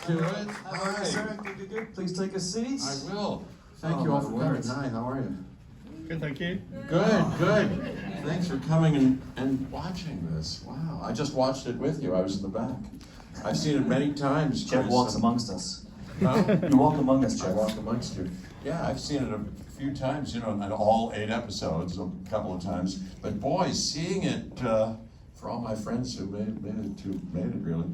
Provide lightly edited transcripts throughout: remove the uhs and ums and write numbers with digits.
Good. Hi, sir. Good. Please take a seat. I will. Thank you all for coming. Hi, how are you? Good, thank you. Good. Thanks for coming and watching this. Wow, I just watched it with you. I was in the back. I've seen it many times. Jeff Chris. walks amongst us. Huh? You walk among us, I Jeff. walk amongst you. Yeah, I've seen it a few times, in all 8 episodes, a couple of times. But boy, seeing it, for all my friends who made it really,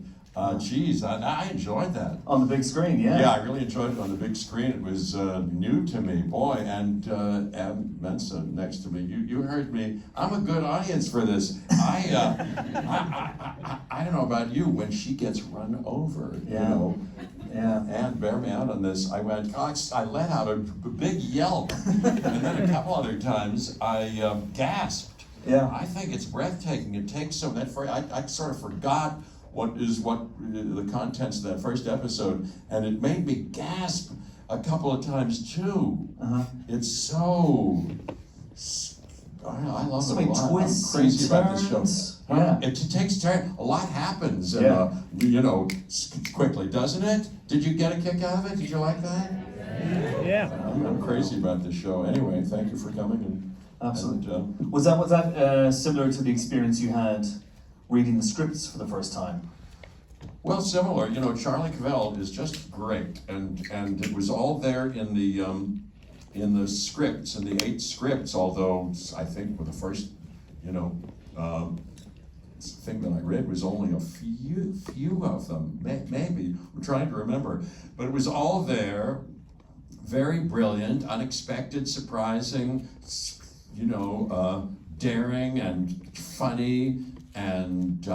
geez, I enjoyed that. On the big screen, yeah. Yeah, I really enjoyed it on the big screen. It was new to me, boy, and Mensa next to me. You heard me. I'm a good audience for this. I don't know about you. When she gets run over, Yeah. and bear me out on this. I went, gosh, I let out a big yelp, and then a couple other times I gasped. Yeah. I think it's breathtaking. It takes so that I sort of forgot what the contents of that first episode, and it made me gasp a couple of times too. It's so I love So it a many lot. twists I'm crazy and about this show. turns. Yeah. It takes turn. A lot happens, and quickly, doesn't it? Did you get a kick out of it? Did you like that? Yeah. I'm crazy about this show. Anyway, thank you for coming. Absolutely. And, Was that similar to the experience you had reading the scripts for the first time? well, similar. Charlie Cavell is just great, and it was all there in the scripts, in the 8 scripts. Although I think with the first, thing that I read was only a few of them. Maybe we're trying to remember, but it was all there. Very brilliant, unexpected, surprising. Daring and funny and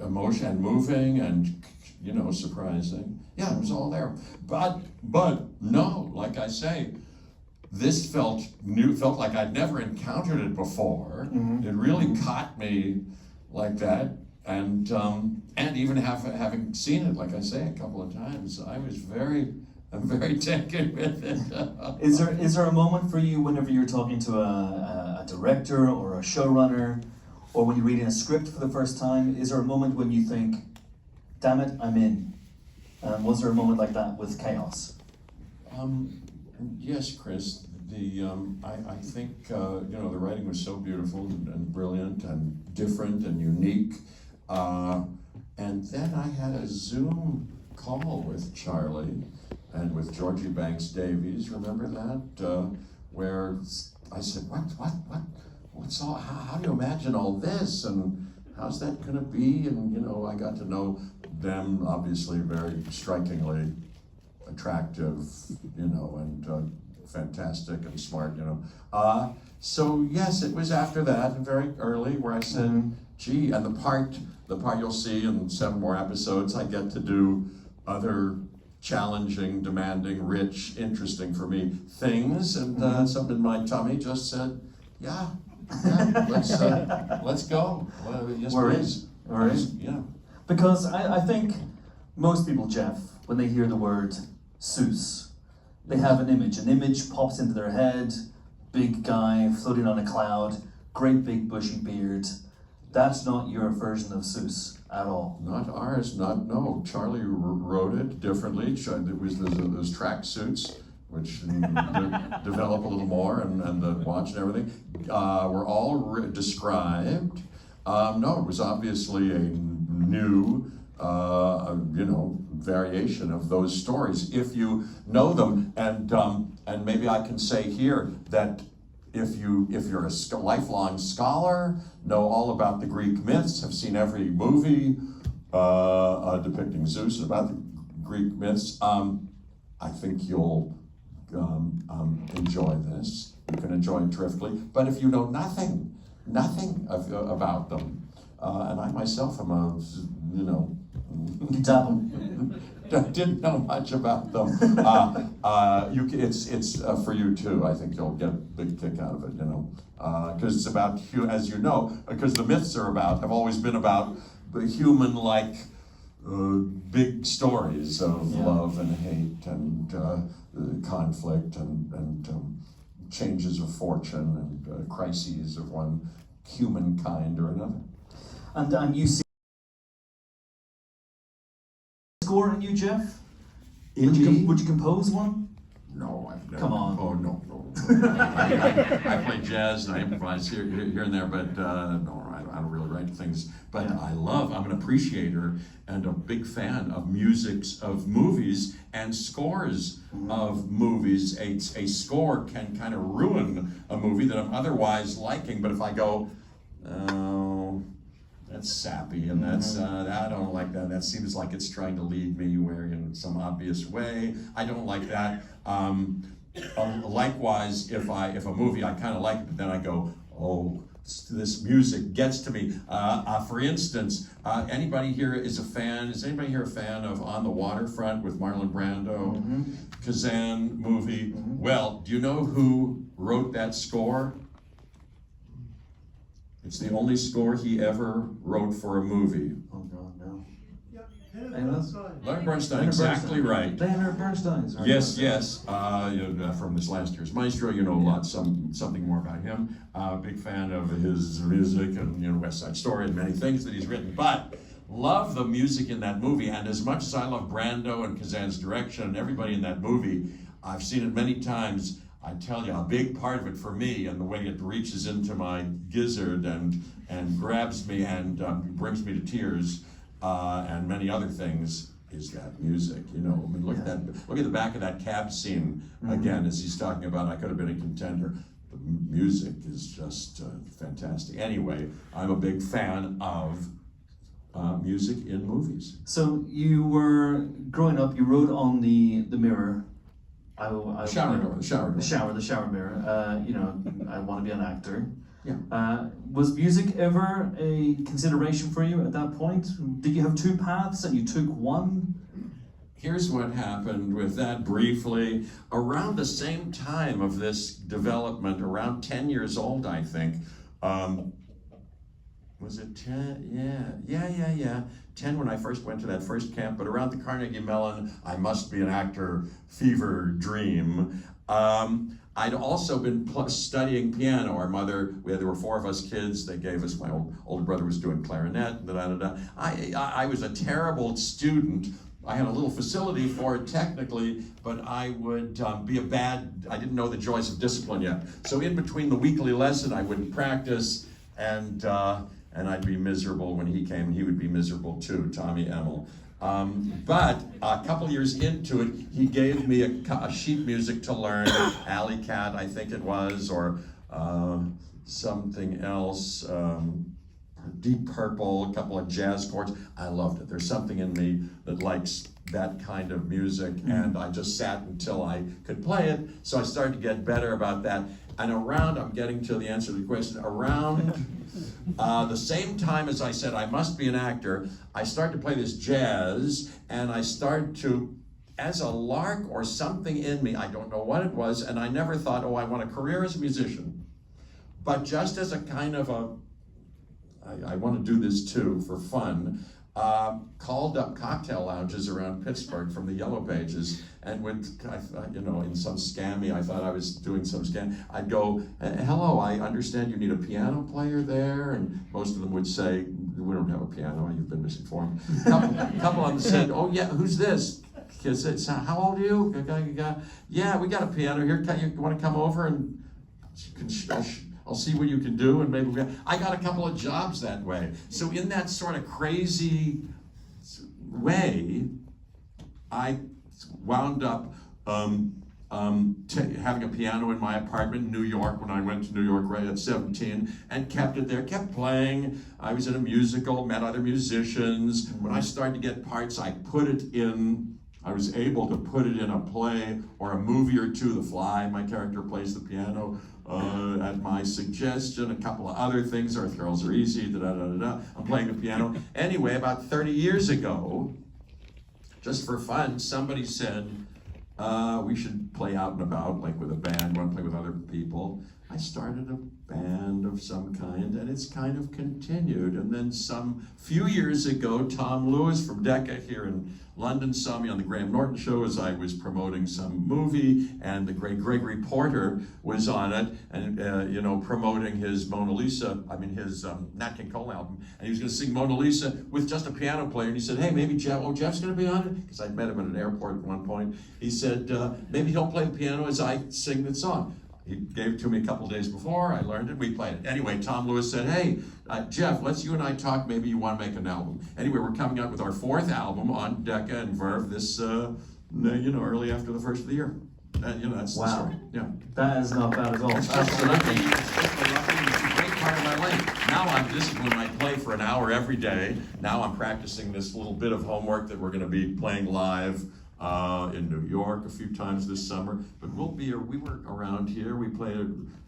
emotion and moving and surprising. Yeah, it was all there. But no, like I say, this felt new. Felt like I'd never encountered it before. It really caught me like that, and even having seen it, like I say, a couple of times, I'm very taken with it. Is there a moment for you whenever you're talking to a director or a showrunner, or when you're reading a script for the first time? Is there a moment when you think, "Damn it, I'm in"? Was there a moment like that with KAOS? Yes, Chris. I think the writing was so beautiful and brilliant and different and unique. And then I had a Zoom call with Charlie and with Georgie Banks Davies. Remember that? Where I said, what's all? How do you imagine all this? And how's that going to be? And I got to know them, obviously very strikingly attractive, and fantastic and smart, So yes, it was after that, and very early, where I said, gee, and the part you'll see in 7 more episodes, I get to do other challenging, demanding, rich, interesting for me things, and something in my tummy just said, yeah, let's go. Yes, please. We're in. Yeah. Because I think most people, Jeff, when they hear the word Seuss, they have an image. An image pops into their head, big guy floating on a cloud, great big bushy beard. That's not your version of Seuss at all. Not ours, no. Charlie wrote it differently. It was those track suits, which develop a little more, and the watch and everything, were all described. No, it was obviously a new, variation of those stories, if you know them. And maybe I can say here that if you're a lifelong scholar, know all about the Greek myths, have seen every movie depicting Zeus about the Greek myths, I think you'll enjoy this. You can enjoy it terrifically. But if you know nothing about them, and I myself am didn't know much about them. It's for you too. I think you'll get a big kick out of it, because it's about, as you know, because the myths have always been about the human-like big stories of love and hate and conflict and changes of fortune and crises of one humankind or another. And you see Score in you, Jeff? Indie? Would you compose one? No, I've never. Come on. Oh, no. I play jazz and I improvise here and there, but no, I don't really write things. But Yeah. I'm an appreciator and a big fan of musics of movies and scores of movies. A score can kind of ruin a movie that I'm otherwise liking, but if I go, oh, that's sappy, and that's I don't like that. That seems like it's trying to lead me where in some obvious way. I don't like that. Likewise, if a movie I kind of like, but then I go, oh, this music gets to me. For instance, anybody here is a fan? Is anybody here a fan of On the Waterfront with Marlon Brando? Kazan movie. Well, do you know who wrote that score? It's the only score he ever wrote for a movie. Oh God, no. Leonard Bernstein, exactly right. Leonard Bernstein. Sorry. Yes. From this last year's Maestro, you know a lot, something more about him. Big fan of his music and West Side Story and many things that he's written. But love the music in that movie, and as much as I love Brando and Kazan's direction and everybody in that movie, I've seen it many times. I tell you, a big part of it for me, and the way it reaches into my gizzard and grabs me and brings me to tears, and many other things, is that music. I mean, look at the back of that cab scene again, as he's talking about. I could have been a contender. The music is just fantastic. Anyway, I'm a big fan of music in movies. So you were growing up. You wrote on the mirror. The shower door. The shower mirror. I want to be an actor. Yeah. Was music ever a consideration for you at that point? Did you have two paths and you took one? Here's what happened with that briefly. Around the same time of this development, around 10 years old, I think. Was it 10? Yeah. 10 when I first went to that first camp, but around the Carnegie Mellon, I must be an actor fever dream. I'd also been studying piano. Our mother, there were 4 of us kids. They gave us, my older brother was doing clarinet. I was a terrible student. I had a little facility for it technically, but I would I didn't know the joys of discipline yet. So in between the weekly lesson, I wouldn't practice, and I'd be miserable when he came, and he would be miserable too, Tommy Emmel. But a couple years into it, he gave me a sheet music to learn, Alley Cat, I think it was, or something else, Deep Purple, a couple of jazz chords. I loved it. There's something in me that likes that kind of music, and I just sat until I could play it, so I started to get better about that. And I'm getting to the answer to the question, around the same time as I said I must be an actor, I started to play this jazz, and I started to, as a lark or something in me, I don't know what it was, and I never thought, I want a career as a musician. But just as a kind of I want to do this too for fun, called up cocktail lounges around Pittsburgh from the Yellow Pages, and in some scammy, I thought I was doing some scam. I'd go, hello, I understand you need a piano player there, and most of them would say, we don't have a piano, you've been misinformed. A couple of them said, oh yeah, who's this? Kids, how old are you? Yeah, we got a piano here, you want to come over and I'll see what you can do, and maybe I got a couple of jobs that way. So in that sort of crazy way, I wound up having a piano in my apartment in New York when I went to New York right at 17, and kept it there, kept playing. I was in a musical, met other musicians. When I started to get parts, I was able to put it in a play or a movie or two. The Fly, my character plays the piano at my suggestion. A couple of other things, Earth Girls Are Easy, I'm playing the piano. Anyway, about 30 years ago, just for fun, somebody said, we should play out and about, like with a band, want to play with other people. I started a band of some kind, and it's kind of continued. And then some few years ago, Tom Lewis from Decca here in London saw me on the Graham Norton show as I was promoting some movie, and the great Gregory Porter was on it, and promoting his Mona Lisa, his Nat King Cole album, and he was going to sing Mona Lisa with just a piano player, and he said, hey, maybe Jeff's going to be on it? Because I'd met him at an airport at one point. He said, maybe he'll play the piano as I sing the song. He gave it to me a couple days before, I learned it, we played it. Anyway, Tom Lewis said, hey, Jeff, let's you and I talk, maybe you want to make an album. Anyway, we're coming out with our 4th album on Decca and Verve this, early after the first of the year. And, that's the story. Yeah. That is not bad at all. Absolutely. It's a great part of my life. Now this is when I play for an hour every day. Now I'm practicing this little bit of homework that we're going to be playing live in New York a few times this summer, but we were around here. We played at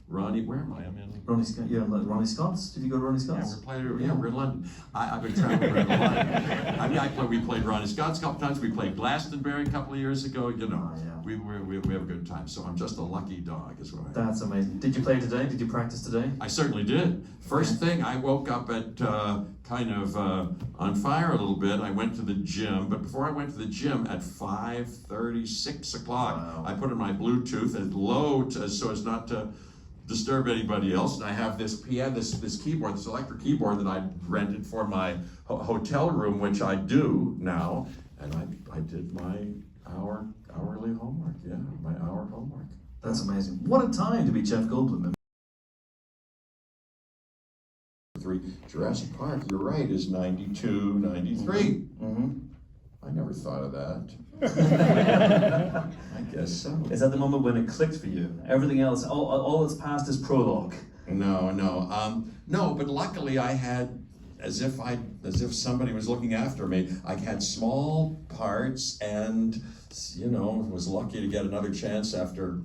Ronnie. Where am I? I'm in Ronnie Scott. Yeah, Ronnie Scott's. Did you go to Ronnie Scott's? We're in London. I've been traveling around a lot. We played Ronnie Scott's a couple times. We played Glastonbury a couple of years ago. We have a good time. So I'm just a lucky dog, is what I am. That's amazing. Did you play today? Did you practice today? I certainly did. First thing, I woke up at on fire a little bit. I went to the gym, but before I went to the gym at 5:30, 6 o'clock, wow. I put in my Bluetooth at low so as not to disturb anybody else. And I have this piano, this keyboard, this electric keyboard that I rented for my hotel room, which I do now. And I did my hourly homework. Yeah, my hour homework. That's amazing. What a time to be Jeff Goldblum. Jurassic Park, you're right, is 92, 93. Mm-hmm. I never thought of that. I guess so. Is that the moment when it clicked for you? Everything else, all that's past is prologue. No, but luckily I had, as if somebody was looking after me, I had small parts and, was lucky to get another chance after,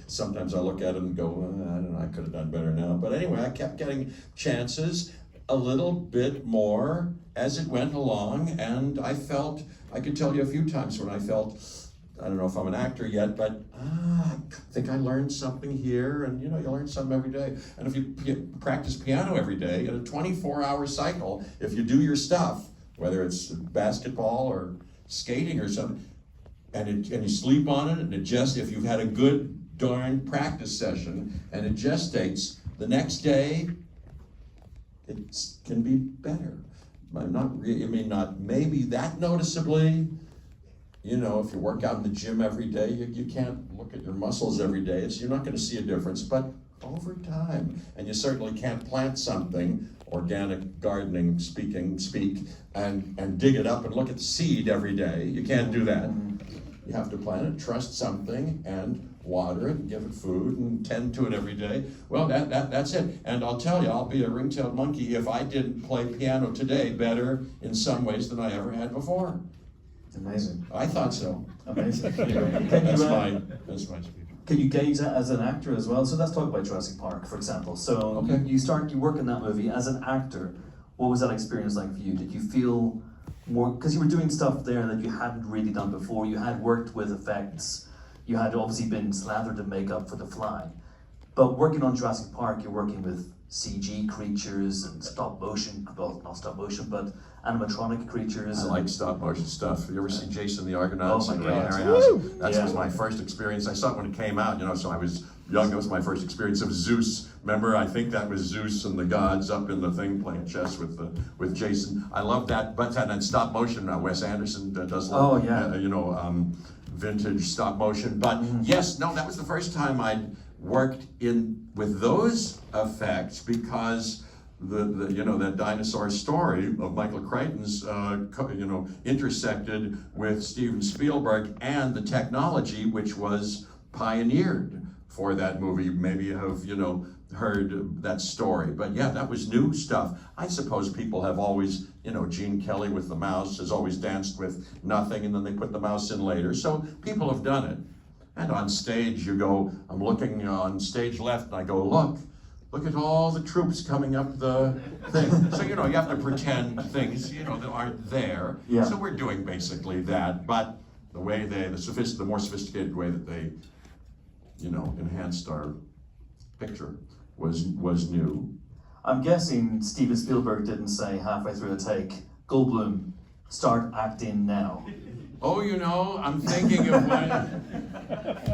sometimes I look at it and go, I don't know, I could have done better now. But anyway, I kept getting chances, a little bit more as it went along, and I could tell you a few times when I felt, I don't know if I'm an actor yet, but I think I learned something here, and you learn something every day. And if you practice piano every day in a 24-hour cycle, if you do your stuff, whether it's basketball or skating or something, and you sleep on it, and if you've had a good darn practice session, and it gestates, the next day, it can be better. Not maybe that noticeably. If you work out in the gym every day, you can't look at your muscles every day. You're not going to see a difference, but over time, and you certainly can't plant something, organic gardening speak, and dig it up and look at the seed every day. You can't do that. You have to plant it, trust something, and water it, and give it food, and tend to it every day. Well, that's it. And I'll tell you, I'll be a ring-tailed monkey if I didn't play piano today better in some ways than I ever had before. Amazing. I thought so. Amazing. That's my speech. Can you gauge that as an actor as well? So let's talk about Jurassic Park, for example. So okay. You work in that movie as an actor. What was that experience like for you? Did you feel more, because you were doing stuff there that you hadn't really done before. You had worked with effects. You had obviously been slathered in makeup for The Fly. But working on Jurassic Park, you're working with CG creatures and stop motion, well, not stop motion, but animatronic creatures. I like stop motion stuff. You ever see Jason the Argonauts? Oh my God. That was my first experience. I saw it when it came out, so I was young. That was my first experience of Zeus. Remember, I think that was Zeus and the gods up in the thing playing chess with Jason. I love that. But and stop motion. Wes Anderson does. Vintage stop motion. But yes, no, that was the first time I'd worked with those effects, because that dinosaur story of Michael Crichton's intersected with Steven Spielberg and the technology which was pioneered for that movie. Maybe you have heard that story, but yeah, that was new stuff. I suppose people have always, Gene Kelly with the mouse has always danced with nothing, and then they put the mouse in later. So people have done it. And on stage, I'm looking on stage left, and I go, look at all the troops coming up the thing. So, you have to pretend things, that aren't there. Yeah. So we're doing basically that, but the way the more sophisticated way that they, enhanced our picture was new. I'm guessing Steven Spielberg didn't say halfway through the take, Goldblum, start acting now. Oh, you know, I'm thinking of one.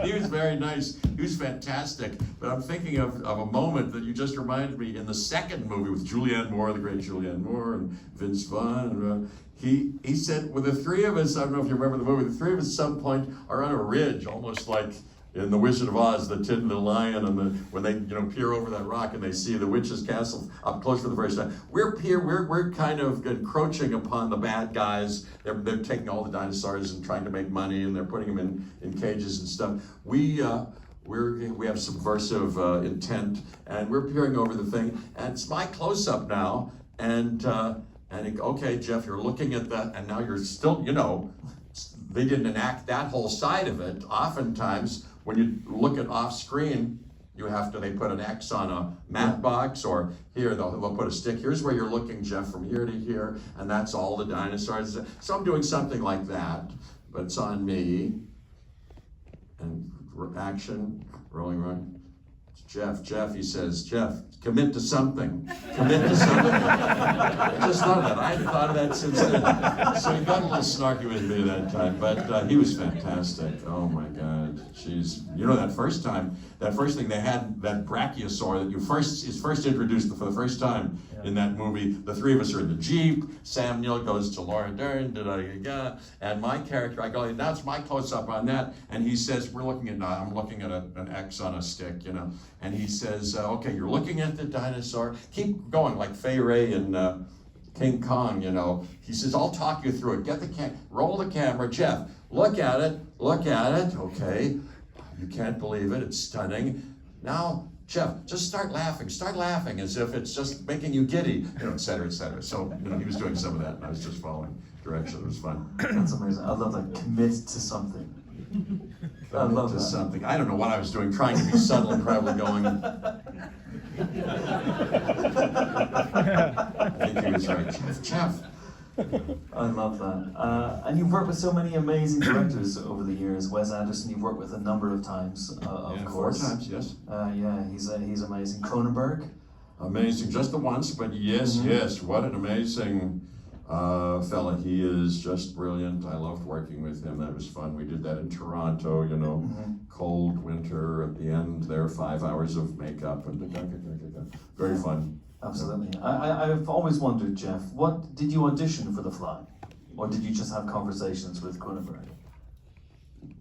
He was very nice. He was fantastic. But I'm thinking of a moment that you just reminded me in the second movie with Julianne Moore, the great Julianne Moore, and Vince Vaughn. He said, with the three of us, I don't know if you remember the movie, the three of us at some point are on a ridge, almost like in The Wizard of Oz, the Tin and the Lion, and when they peer over that rock and they see the witch's castle up close for the first time. We're kind of encroaching upon the bad guys. They're taking all the dinosaurs and trying to make money, and they're putting them in cages and stuff. We have subversive intent, and we're peering over the thing, and it's my close-up now, okay, Jeff, you're looking at that, and now you're still, they didn't enact that whole side of it. Oftentimes, when you look at off screen, they put an X on a mat box, or here, they'll put a stick. Here's where you're looking, Jeff, from here to here, and that's all the dinosaurs. So I'm doing something like that, but it's on me. And action, rolling. Jeff, he says, Jeff, commit to something. Commit to something. I just thought of that. I hadn't thought of that since then. So he got a little snarky with me that time, but he was fantastic. Oh my God, jeez. That first thing they had, that brachiosaur that is first introduced for the first time in that movie. The three of us are in the Jeep. Sam Neill goes to Laura Dern, and my character, I go, now it's my close-up on that, and he says, I'm looking at an X on a stick, and he says, okay, you're looking at the dinosaur, keep going, like Fay Ray and King Kong, He says, I'll talk you through it. Roll the camera, Jeff, look at it, okay. You can't believe it, it's stunning. Now, Jeff, just start laughing as if it's just making you giddy, et cetera, et cetera. So, he was doing some of that, and I was just following direction. It was fun. That's amazing. I love that. Commit to something. I love that. Something. I don't know what I was doing, trying to be subtle and probably going. I think he was right. Jeff. I love that. And you've worked with so many amazing directors over the years. Wes Anderson, you've worked with a number of times, of course. 4 times, yes. He's amazing. Cronenberg. Amazing, just the once, but yes, what an amazing fella he is. Just brilliant. I loved working with him. That was fun. We did that in Toronto, cold winter. At the end there, 5 hours of makeup and very fun. Absolutely. I've always wondered, Jeff, what did you audition for The Fly? Or did you just have conversations with Cronenberg?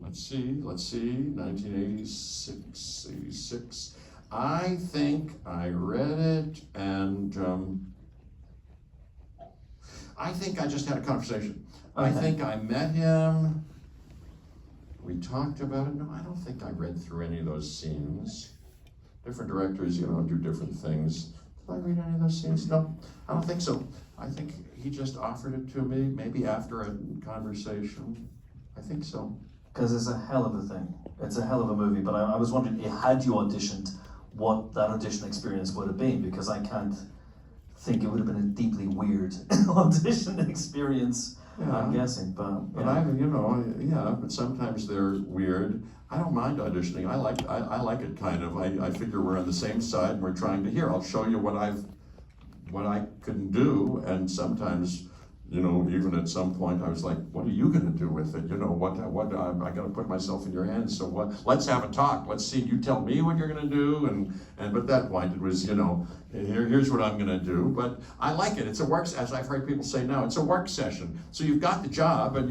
Let's see, 1986, 86. I think I read it, and I think I just had a conversation. Okay. I think I met him, we talked about it. No, I don't think I read through any of those scenes. Different directors, do different things. Did I read any of those scenes? No, I don't think so. I think he just offered it to me, maybe after a conversation. I think so. Because it's a hell of a thing. It's a hell of a movie, but I was wondering, had you auditioned, what that audition experience would have been, because I can't think it would have been a deeply weird audition experience, I'm guessing. But but sometimes they're weird. I don't mind auditioning. I like it kind of. I figure we're on the same side and we're trying to hear. I'll show you what I can do, and sometimes, even at some point I was like, what are you going to do with it? I got to put myself in your hands. So let's have a talk. Let's see, you tell me what you're going to do. But at that point it was, here's what I'm going to do. But I like it. It's a work, as I've heard people say now, it's a work session. So you've got the job and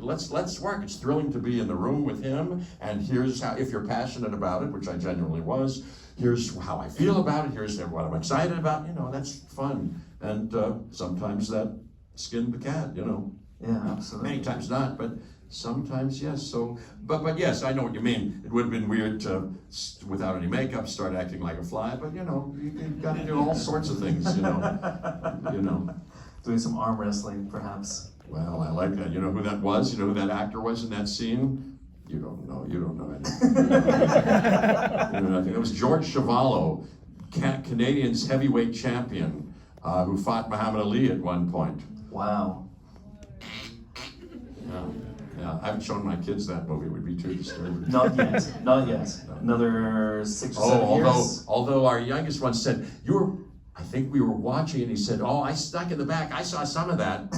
let's work. It's thrilling to be in the room with him. And here's how, if you're passionate about it, which I genuinely was, here's how I feel about it. Here's what I'm excited about. That's fun. And sometimes that skinned the cat, Yeah, absolutely. Many times not, but sometimes yes. So, but yes, I know what you mean. It would have been weird to, without any makeup, start acting like a fly. But you've got to do all sorts of things. Doing some arm wrestling, perhaps. Well, I like that. You know who that was? You know who that actor was in that scene? You don't know. You don't know anything. I think it was George Chuvalo, Canadian's heavyweight champion, who fought Muhammad Ali at one point. Wow. Yeah. Yeah, I haven't shown my kids that movie. It would be too disturbing. Not yet. Not yet. Another 6 or 7 years. Although our youngest one said, I think we were watching, and he said, "Oh, I stuck in the back. I saw some of that."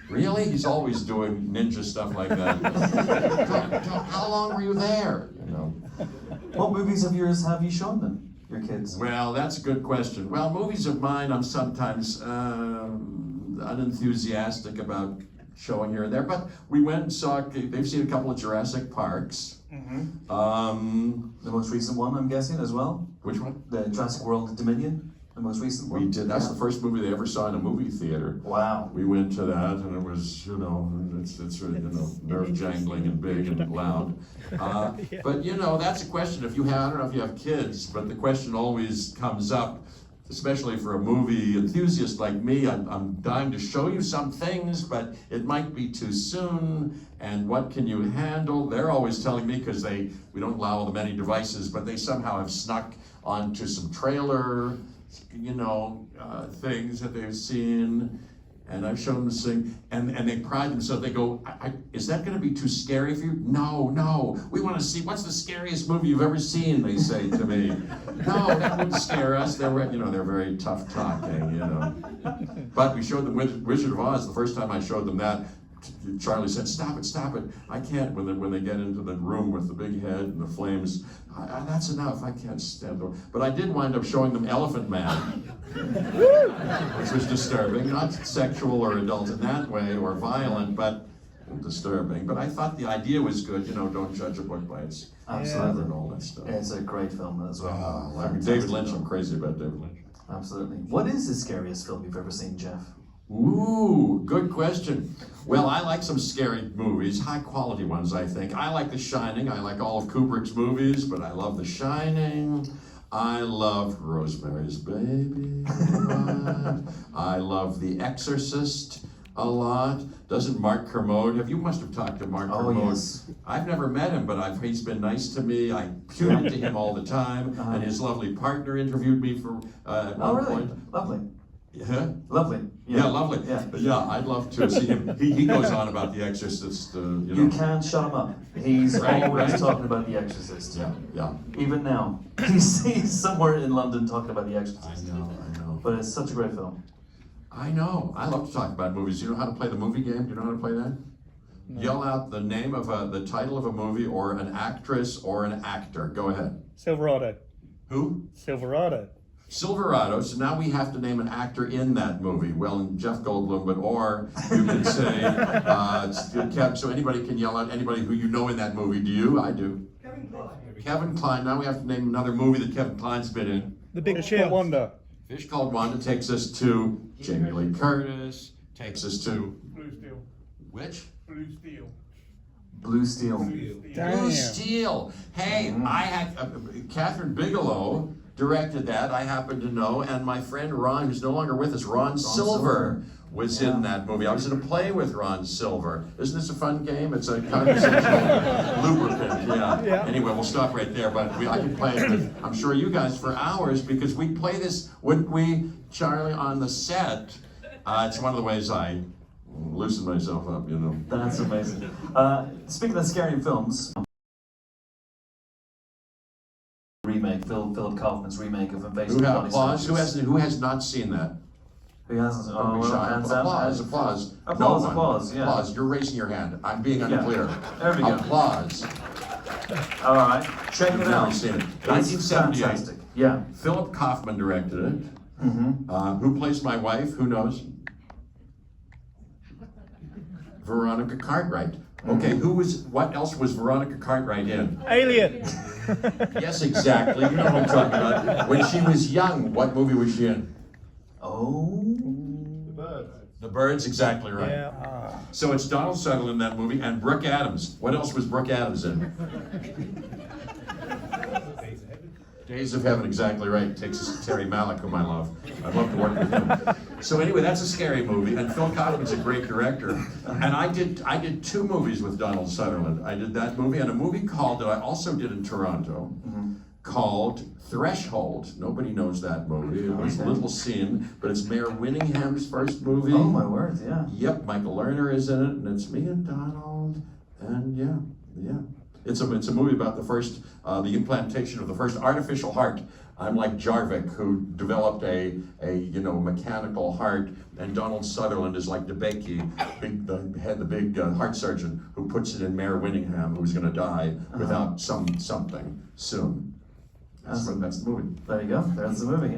Really? He's always doing ninja stuff like that. How long were you there? You know. What movies of yours have you shown them, your kids? Well, that's a good question. Well, movies of mine, I'm sometimes unenthusiastic about showing here and there, but we went and saw. They've seen a couple of Jurassic Parks. The most recent one, I'm guessing, as well? Which one? The Jurassic World Dominion, the most recent one? We did. That's the first movie they ever saw in a movie theater. Wow. We went to that, and it was, it's really, nerve jangling and big and loud. But that's a question. If you have, I don't know if you have kids, but the question always comes up, especially for a movie enthusiast like me. I'm dying to show you some things, but it might be too soon. And what can you handle? They're always telling me, because we don't allow them any devices, but they somehow have snuck onto some trailer, things that they've seen, and I've shown them this thing, and they pride themselves. They go, "Is that going to be too scary for you?" No. We want to see, what's the scariest movie you've ever seen? They say to me. No, that wouldn't scare us. They're very tough talking, But we showed them Wizard of Oz the first time I showed them that. Charlie said, stop it, I can't," when they get into the room with the big head and the flames. That's enough, I can't stand it. But I did wind up showing them Elephant Man, which was disturbing, not sexual or adult in that way, or violent, but disturbing. But I thought the idea was good, don't judge a book by its cover and all that stuff. It's a great film as well. David Lynch, I'm crazy about David Lynch. Absolutely. What is the scariest film you've ever seen, Jeff? Ooh, good question. Well, I like some scary movies, high quality ones, I think. I like The Shining. I like all of Kubrick's movies, but I love The Shining. I love Rosemary's Baby a lot. I love The Exorcist a lot. Doesn't Mark Kermode, you must have talked to Mark Kermode. Yes. I've never met him, but he's been nice to me. I tune into him all the time, and his lovely partner interviewed me for at one point. Lovely. Yeah. Lovely. Yeah, lovely. Yeah. I'd love to see him. He goes on about The Exorcist, You can't shut him up. He's always talking about The Exorcist. Yeah. Even now. He's somewhere in London talking about The Exorcist. I know. But it's such a great film. I know. I love to talk about movies. You know how to play the movie game? Do you know how to play that? No. Yell out the name of the title of a movie, or an actress or an actor. Go ahead. Silverado. Who? Silverado. Silverado. So now we have to name an actor in that movie. Well, Jeff Goldblum, or you can say, so anybody can yell out anybody who you know in that movie. Do you? I do. Kevin Kline. Kevin Kline. Now we have to name another movie that Kevin Kline's been in. The Big Chill. Wonder. Fish Called Wanda takes us to Jamie Lee Curtis. Takes us to Blue Steel. which? Blue Steel. Blue Steel. Blue Steel. Hey, I had Catherine Bigelow directed that. I happen to know, and my friend Ron, who's no longer with us, Ron Silver, was in that movie. I was in a play with Ron Silver. Isn't this a fun game? It's a conversational lubricant. Yeah. Anyway, we'll stop right there. But I can play it with, I'm sure, you guys for hours, because we play this, wouldn't we, Charlie, on the set? It's one of the ways I loosen myself up, That's amazing. Speaking of scary films, remake, Philip Kaufman's remake of Invasion of the Body Snatchers. Who has not seen that? Who hasn't? Don't be shy. Hands up. Applause. Applause, yeah. Applause. You're raising your hand. I'm being unclear. There we go. Applause. All right. Check it out. Never seen it. It's 1978. fantastic. Yeah. Philip Kaufman directed it. Who plays my wife? Who knows? Veronica Cartwright. Okay, what else was Veronica Cartwright in? Alien. Yes, exactly. You know what I'm talking about. When she was young, what movie was she in? Oh. The Birds. The Birds, exactly right. Yeah. So it's Donald Sutherland in that movie, and Brooke Adams. What else was Brooke Adams in? Days of Heaven, exactly right. Takes us to Terry Malick, whom I love. I'd love to work with him. So anyway, that's a scary movie, and Phil Kaufman's a great director. And I did 2 movies with Donald Sutherland. I did that movie, and a movie that I also did in Toronto, called Threshold. Nobody knows that movie. It was little seen, but it's Mayor Winningham's first movie. Oh my word, yeah. Yep, Michael Lerner is in it, and it's me and Donald And yeah. It's a movie about the implantation of the first artificial heart. I'm like Jarvik, who developed a mechanical heart, and Donald Sutherland is like DeBakey, the big heart surgeon who puts it in Mayor Winningham, who's going to die without something soon. That's the movie. There you go. There's the movie.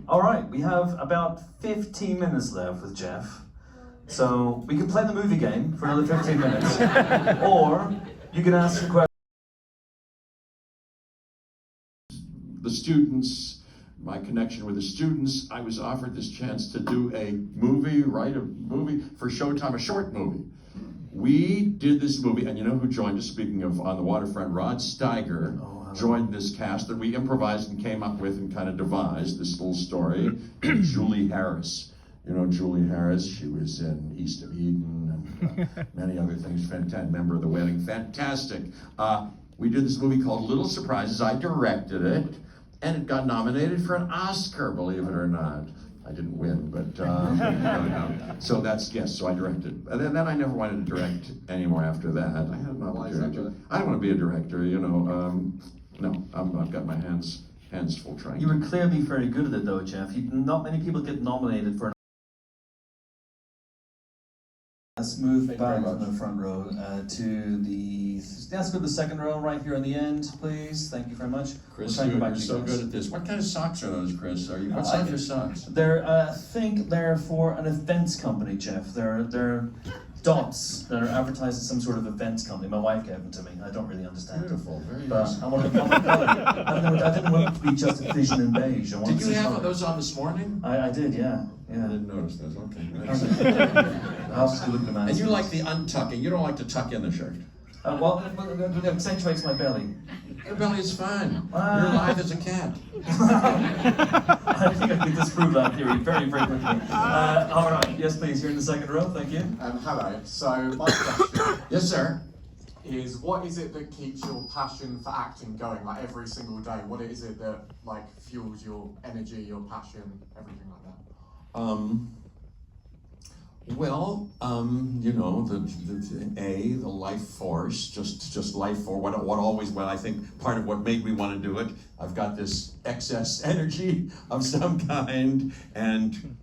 All right, we have about 15 minutes left with Jeff, so we can play the movie game for another 15 minutes, or you can ask some questions. The students, my connection with the students, I was offered this chance to do write a movie for Showtime, a short movie. We did this movie, and you know who joined us, speaking of On the Waterfront? Rod Steiger joined this cast that we improvised and came up with and kind of devised this little story. And Julie Harris. You know Julie Harris, she was in East of Eden and many other things, fantastic, member of The Wedding, fantastic. We did this movie called Little Surprises. I directed it, and it got nominated for an Oscar, believe it or not. I didn't win, but no. So so I directed. And then I never wanted to direct anymore after that. I had not wanted to direct. I don't want to be a director, no, I've got my hands full trying. You were clearly very good at it though, Jeff. Not many people get nominated for an Let's move back from the front row let's go to the second row right here on the end, please. Thank you very much. Chris, you're so good at this. What kind of socks are those, Chris? What's on your socks? They're, I think they're for an events company, Jeff. They're dots that are advertised as some sort of events company. My wife gave them to me. I don't really understand Beautiful, them. very But nice. I wanted to color. I didn't want it to be just a vision in beige. Did you have those on this morning? I did, yeah. I didn't notice those. Okay. And And you like the untucking. You don't like to tuck in the shirt. Well, it accentuates my belly. Your belly is fine. You're lithe as a cat. I think I can disprove that theory very, very quickly. All right, yes, please. You're in the second row. Thank you. Hello. So my question Yes, sir. is, what is it that keeps your passion for acting going, like every single day? What is it that like fuels your energy, your passion, everything like that? The life force, just life force. What I think part of what made me want to do it. I've got this excess energy of some kind, and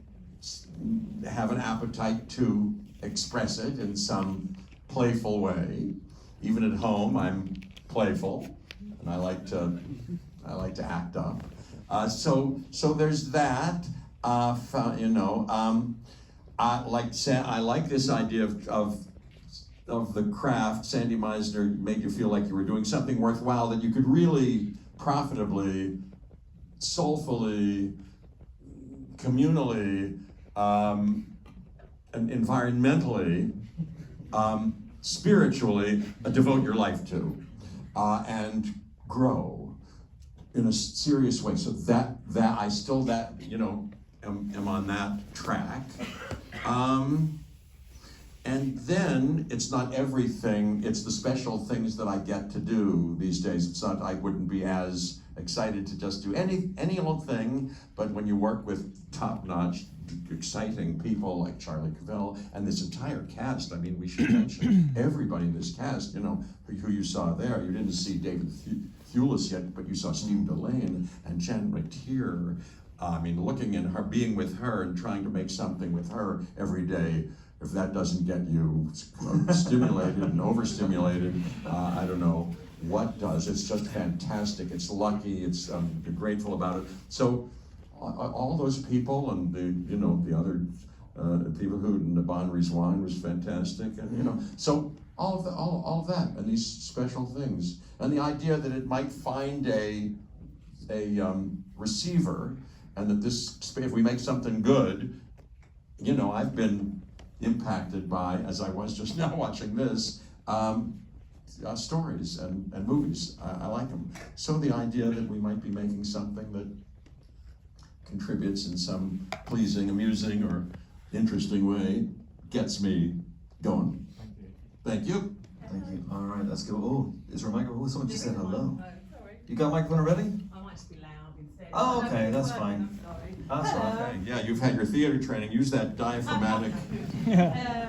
have an appetite to express it in some playful way. Even at home, I'm playful, and I like to act up. So there's that. I like this idea of the craft. Sandy Meisner made you feel like you were doing something worthwhile that you could really profitably, soulfully, communally, and environmentally, spiritually devote your life to, and grow in a serious way. So that I still am on that track. And then it's not everything, it's the special things that I get to do these days. It's not, I wouldn't be as excited to just do any old thing, but when you work with top-notch, exciting people like Charlie Cavell and this entire cast, I mean, we should mention everybody in this cast, who you saw there. You didn't see David Thewlis yet, but you saw Steve Delane and Jen McTeer. I mean, looking at her, being with her and trying to make something with her every day, if that doesn't get you stimulated and overstimulated, I don't know what does. It's just fantastic. It's lucky. It's grateful about it. So all those people and the other people who, Naban Rizwan was fantastic, and so all of that and these special things and the idea that it might find a receiver, and that if we make something good, I've been impacted by, as I was just now watching this, stories and movies. I like them. So the idea that we might be making something that contributes in some pleasing, amusing, or interesting way gets me going. Thank you. Thank you. All right, let's go. Oh, is there a microphone? Oh, someone just said hello. Sorry. You got a microphone already? I might just be loud instead. Oh, okay, that's I'm fine. sorry. That's all right. Okay, yeah, you've had your theater training. Use that diaphragmatic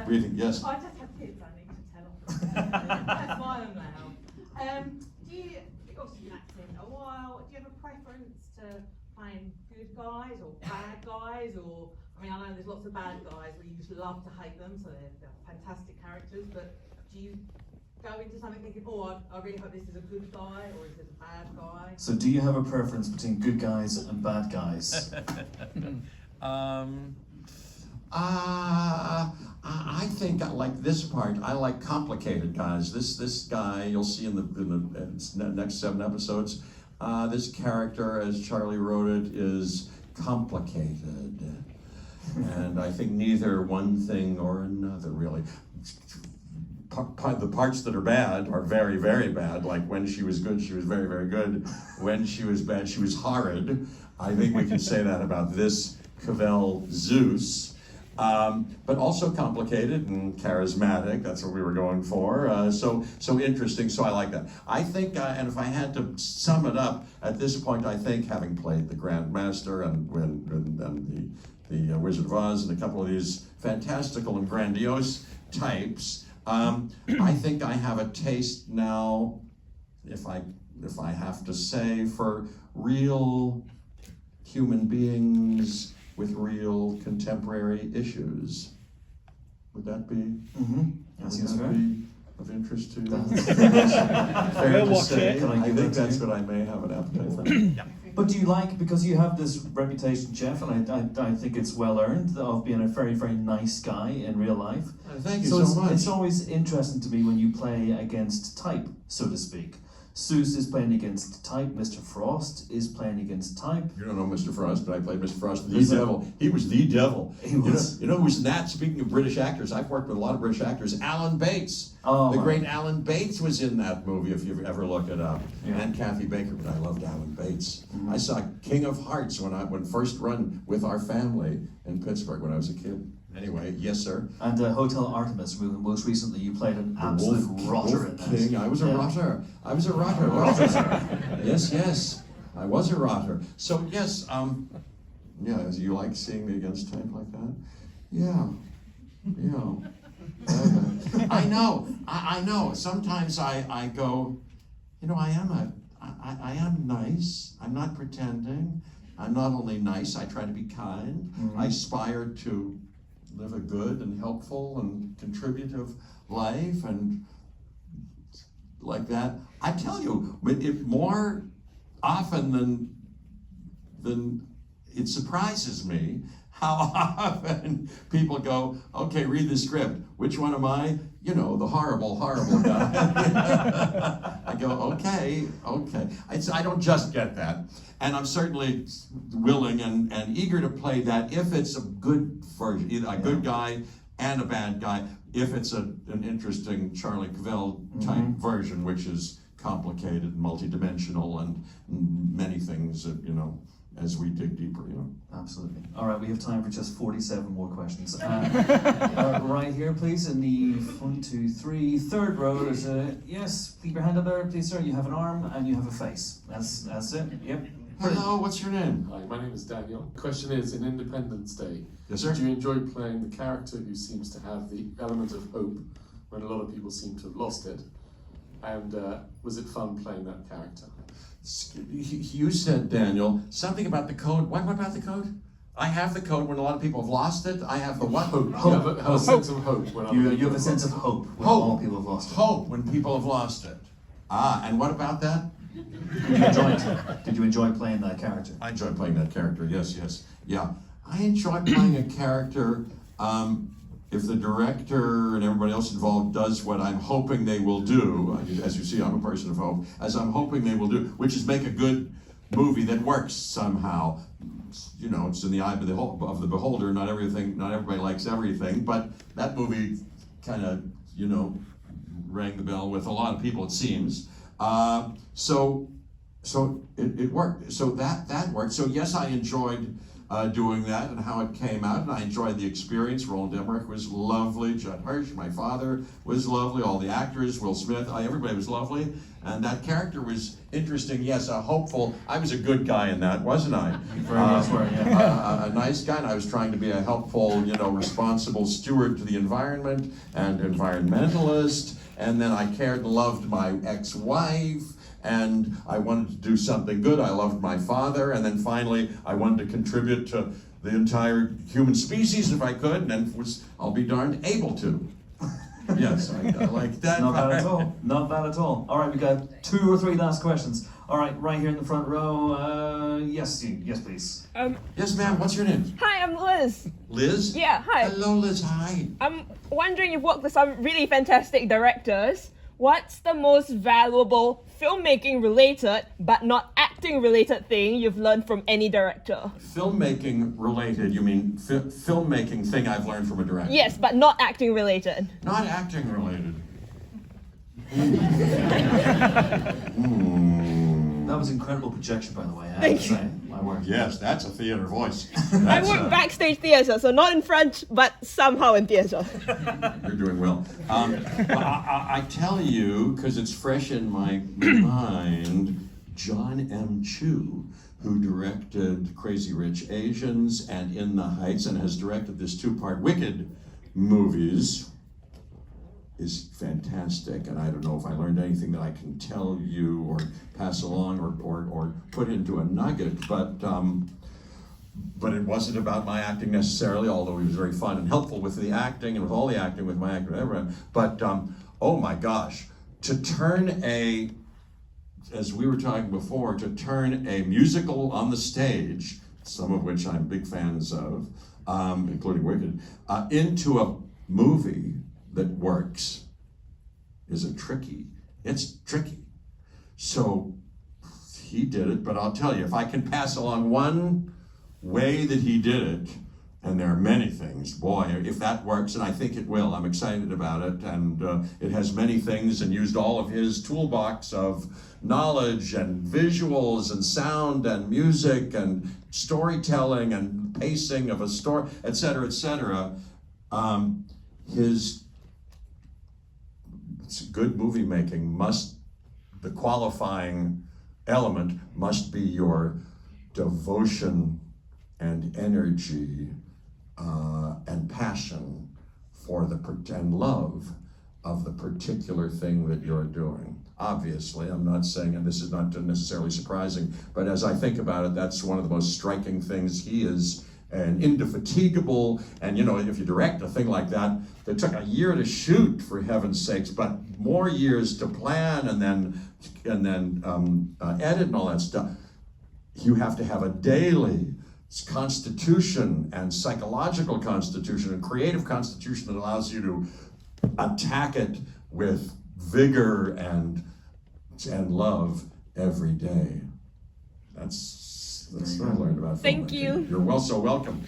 breathing. Yes. I just have kids I need to tell them. You've obviously been acting a while. Do you have a preference to playing good guys or bad guys? Or, I mean, I know there's lots of bad guys where you just love to hate them, so they're fantastic characters, but do you go into something thinking, oh, I really hope this is a good guy, or is this a bad guy? So do you have a preference between good guys and bad guys? I think I like this part. I like complicated guys. This guy you'll see in the next 7 episodes. This character, as Charlie wrote it, is complicated, and I think neither one thing or another really. The parts that are bad are very, very bad. Like when she was good, she was very, very good. When she was bad, she was horrid. I think we can say that about this Cavell Zeus. But also complicated and charismatic. That's what we were going for. So interesting. So I like that. I think, and if I had to sum it up at this point, I think having played the Grand Master and the Wizard of Oz and a couple of these fantastical and grandiose types, I think I have a taste now, if I have to say, for real human beings with real contemporary issues. Would that be? Mm-hmm. That seems fair. Be of interest to you? Fair Fair to watch say. it. I think that's what I may have an appetite for. But do you like, because you have this reputation, Jeff, and I think it's well earned, of being a very, very nice guy in real life. Thank you so much. It's always interesting to me when you play against type, so to speak. Seuss is playing against type, Mr. Frost is playing against type. You don't know Mr. Frost, but I played Mr. Frost, the Is it? devil. He was the devil. He was. You know who's that? Speaking of British actors, I've worked with a lot of British actors. Alan Bates. Oh, The my. great Alan Bates was in that movie, if you ever look it up. Yeah. And Kathy Baker, but I loved Alan Bates. Mhm. I saw King of Hearts when first run with our family in Pittsburgh when I was a kid. Anyway, yes, sir. And Hotel Artemis, most recently you played an The absolute rotter Wolf in that. King. I was a Yeah. rotter. I was a rotter. Yes. I was a rotter. So yes, yeah. You like seeing me against type like that? Yeah. I know. I know. Sometimes I go, you know, I am nice. I'm not pretending. I'm not only nice. I try to be kind. Mhm. I aspire to live a good and helpful and contributive life and like that. I tell you, it more often than it surprises me how often people go, okay, read the script. Which one am I? You know, the horrible guy. I go, okay. I don't just get that. And I'm certainly willing and eager to play that if it's a good version, either a good guy and a bad guy, if it's an interesting Charlie Cavell type version, which is complicated and multidimensional and many things that, you know, as we dig deeper, you know. Absolutely. All right, we have time for just 47 more questions. Right here, please, in the 1, 2, 3, third row. There's a, yes, keep your hand up there, please, sir. You have an arm and you have a face. That's it. Yep. Hello, what's your name? Hi, my name is Daniel. The question is, in Independence Day, Yes, sir. do you enjoy playing the character who seems to have the element of hope when a lot of people seem to have lost it? And was it fun playing that character? You said, Daniel, something about the code. What about the code? I have the code when a lot of people have lost it. I have the what? Hope. You have a sense of hope when other You people have a sense of hope when Hope. all people have lost it. Hope when people have lost it. And what about that? Did you enjoy playing that character? I enjoy playing that character, yes. Yeah. I enjoy playing a character if the director and everybody else involved does what I'm hoping they will do. As you see, I'm a person of hope. As I'm hoping they will do, which is make a good movie that works somehow. You know, it's in the eye of the beholder. Not everybody likes everything, but that movie kind of, you know, rang the bell with a lot of people, it seems. So it worked. So that worked. So yes, I enjoyed doing that and how it came out, and I enjoyed the experience. Roland Emmerich was lovely. Judd Hirsch, my father, was lovely. All the actors, Will Smith, everybody was lovely. And that character was interesting, yes, a hopeful, I was a good guy in that, wasn't I? Very much were, yeah. A nice guy, and I was trying to be a helpful, responsible steward to the environment and environmentalist, and then I cared and loved my ex-wife, and I wanted to do something good. I loved my father, and then finally I wanted to contribute to the entire human species if I could, and then I'll be darned able to. Yes, I like that. Not bad at all. Not bad at all. All right, we got 2 or 3 last questions. All right, right here in the front row. Yes, please. Yes, ma'am. What's your name? Hi, I'm Liz. Liz? Yeah, hi. Hello, Liz. Hi. I'm wondering, you've worked with some really fantastic directors. What's the most valuable filmmaking related but not acting related thing you've learned from any director? Filmmaking related, you mean filmmaking thing I've learned from a director? Yes, but not acting related. Not acting related. That was incredible projection, by the way. I have Thank to you. say. My word. Yes, that's a theater voice. I That's, work backstage theatre, so not in front, but somehow in theatre. You're doing well. I tell you, because it's fresh in my mind, John M. Chu, who directed Crazy Rich Asians and In the Heights, and has directed this 2-part Wicked movies, is fantastic. And I don't know if I learned anything that I can tell you or pass along or put into a nugget, but it wasn't about my acting necessarily, although he was very fun and helpful with the acting and with all the acting, with my acting, everyone. But oh my gosh, to turn as we were talking before, to turn a musical on the stage, some of which I'm big fans of, including Wicked, into a movie that works is tricky. It's tricky. So he did it, but I'll tell you, if I can pass along one way that he did it, and there are many things, boy, if that works, and I think it will, I'm excited about it, and it has many things and used all of his toolbox of knowledge and visuals and sound and music and storytelling and pacing of a story, etc., etc. His good movie making the qualifying element must be your devotion and energy and passion for and love of the particular thing that you're doing. Obviously, I'm not saying, and this is not necessarily surprising, but as I think about it, that's one of the most striking things. He is an indefatigable, and if you direct a thing like that, it took a year to shoot, for heaven's sakes, but more years to plan and then edit and all that stuff. You have to have a daily constitution and psychological constitution and creative constitution that allows you to attack it with vigor and love every day. That's what I learned about filmmaking. Thank you. You're so welcome.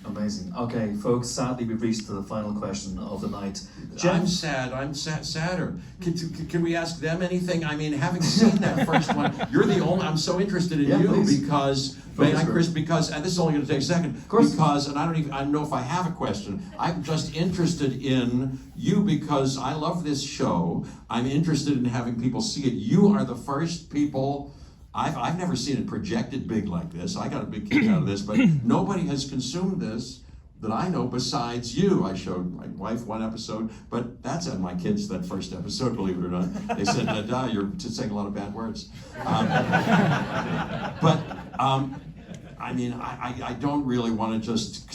Amazing. Okay, folks, sadly we've reached to the final question of the night. I'm sad. I'm sadder. Can we ask them anything? I mean, having seen that first one, you're the only. I'm so interested in you please. Because, Chris, because, and this is only going to take a second. Of course. Because, and I don't know if I have a question. I'm just interested in you because I love this show. I'm interested in having people see it. You are the first people. I've never seen it projected big like this. I got a big kick out of this, but nobody has consumed this that I know besides you. I showed my wife one episode, but that's on my kids, that first episode, believe it or not. They said, you're just saying a lot of bad words. I mean, I don't really want to just,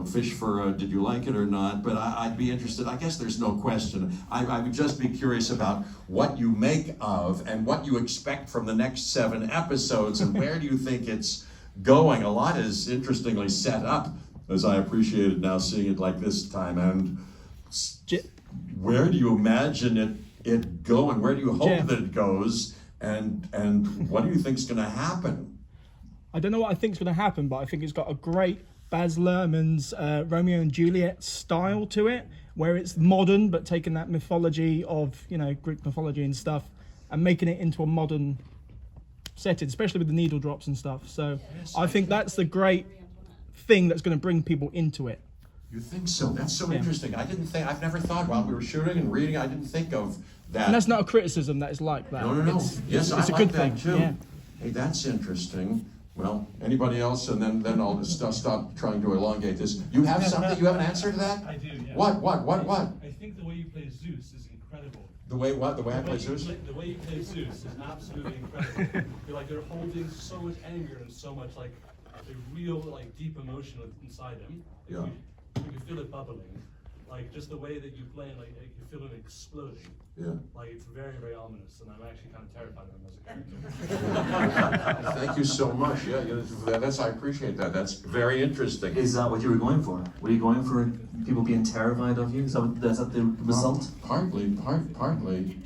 fish for did you like it or not, but I'd be interested. I guess there's no question. I would just be curious about what you make of and what you expect from the next 7 episodes and where do you think it's going. A lot is interestingly set up, as I appreciated now seeing it like this time. And where do you imagine it going? Where do you hope that it goes? And what do you think is going to happen? I don't know what I think is going to happen, but I think it's got a great Baz Luhrmann's Romeo and Juliet style to it, where it's modern but taking that mythology of Greek mythology and stuff and making it into a modern setting, especially with the needle drops and stuff. So I think that's the great thing that's going to bring people into it. You think so? That's so Yeah. interesting. I've never thought while we were shooting and reading, I didn't think of that. And that's not a criticism. That is like that. No. Yes, it's I a like good that thing. too. Yeah. Hey, that's interesting. Well, anybody else? And then I'll just stop trying to elongate this. You have something? You have an answer to that? I do, yeah. What? I think the way you play Zeus is incredible. The way what? The way I play Zeus? The way you play Zeus is absolutely incredible. You're holding so much anger and so much like a real deep emotion inside him. Yeah. You can feel it bubbling. Like just the way that you play, you feel it exploding. Yeah. Like it's very, very ominous, and I'm actually kind of terrified of him as a character. Thank you so much. Yeah, I appreciate that. That's very interesting. Is that what you were going for? Were you going for people being terrified of you? Is that the result? Partly.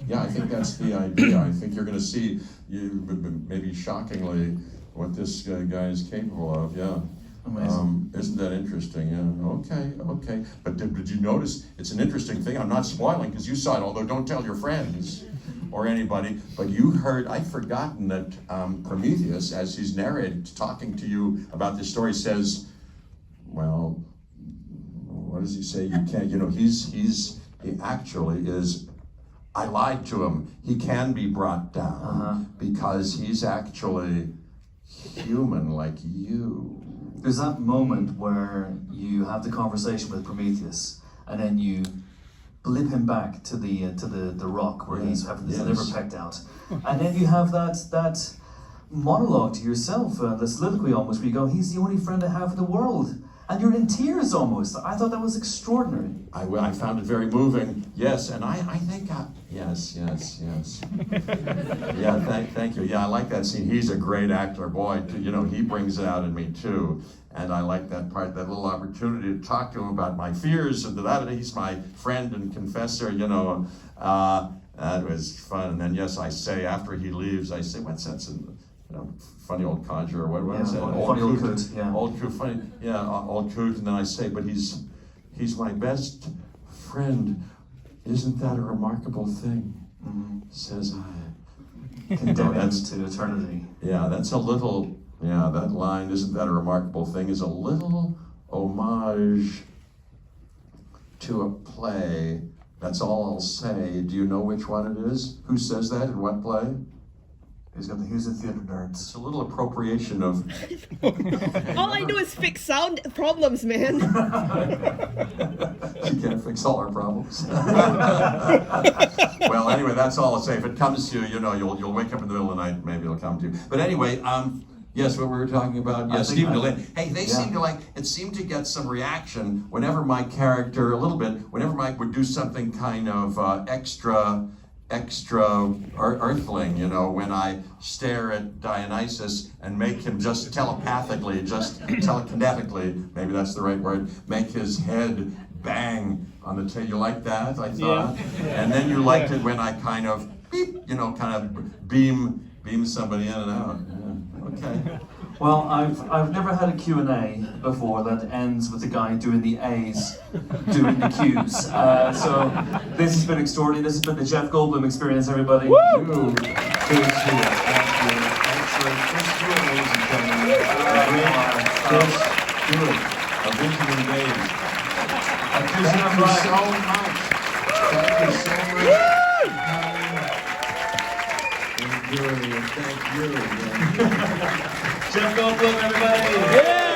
Yeah, I think that's the idea. I think you're going to see, maybe shockingly, what this guy is capable of. Yeah. Amazing. Isn't that interesting? Yeah. Okay. But did you notice? It's an interesting thing. I'm not spoiling because you saw it. Although don't tell your friends or anybody. But you heard. I'd forgotten that Prometheus, as he's narrated, talking to you about this story, says, "Well, what does he say? You can't. He actually is. I lied to him. He can be brought down because he's actually human like you." There's that moment where you have the conversation with Prometheus, and then you blip him back to the rock where he's having his liver pecked out, and then you have that monologue to yourself, the soliloquy almost, where you go, "He's the only friend I have in the world," and you're in tears almost. I thought that was extraordinary. I found it very moving. Yes, and I think yes. Yeah, thank you. Yeah, I like that scene. He's a great actor, boy. He brings it out in me too. And I like that part, that little opportunity to talk to him about my fears and that. He's my friend and confessor. That was fun. And then yes, I say after he leaves, I say, "What's that? Funny old conjurer. What is that? Funny old coot. Yeah. Old coot. Funny. Yeah, old coot." And then I say, "But he's my best friend. Isn't that a remarkable thing?" Says I. Condemn him to eternity. Yeah, that's a little. Yeah, that line, "Isn't that a remarkable thing," is a little homage to a play. That's all I'll say. Do you know which one it is? Who says that in what play? Who's the theater nerds? It's a little appropriation of. All I do is fix sound problems, man. She can't fix all our problems. Well, anyway, that's all I'll say. If it comes to you, you'll wake up in the middle of the night, maybe it'll come to you. But anyway, yes, what we were talking about. Yes, Stephen Delaney. Hey, they seem to it seemed to get some reaction whenever my character, whenever Mike would do something kind of extra earthling, when I stare at Dionysus and make him just telepathically, telekinetically, maybe that's the right word, make his head bang on the table. You like that, I thought? Yeah. And then you liked it when I kind of beep, kind of beam somebody in and out. Yeah. Okay. Well, I've never had a Q&A before that ends with the guy doing the A's, doing the Q's. So this has been extraordinary. This has been the Jeff Goldblum experience, everybody. Woo! Good to see you. Excellent. Let's do it, ladies and gentlemen. Let's do it. A Benjamin Days. Thank you so much. Thank you so much. Thank you. Jeff Goldblum, everybody. Yeah.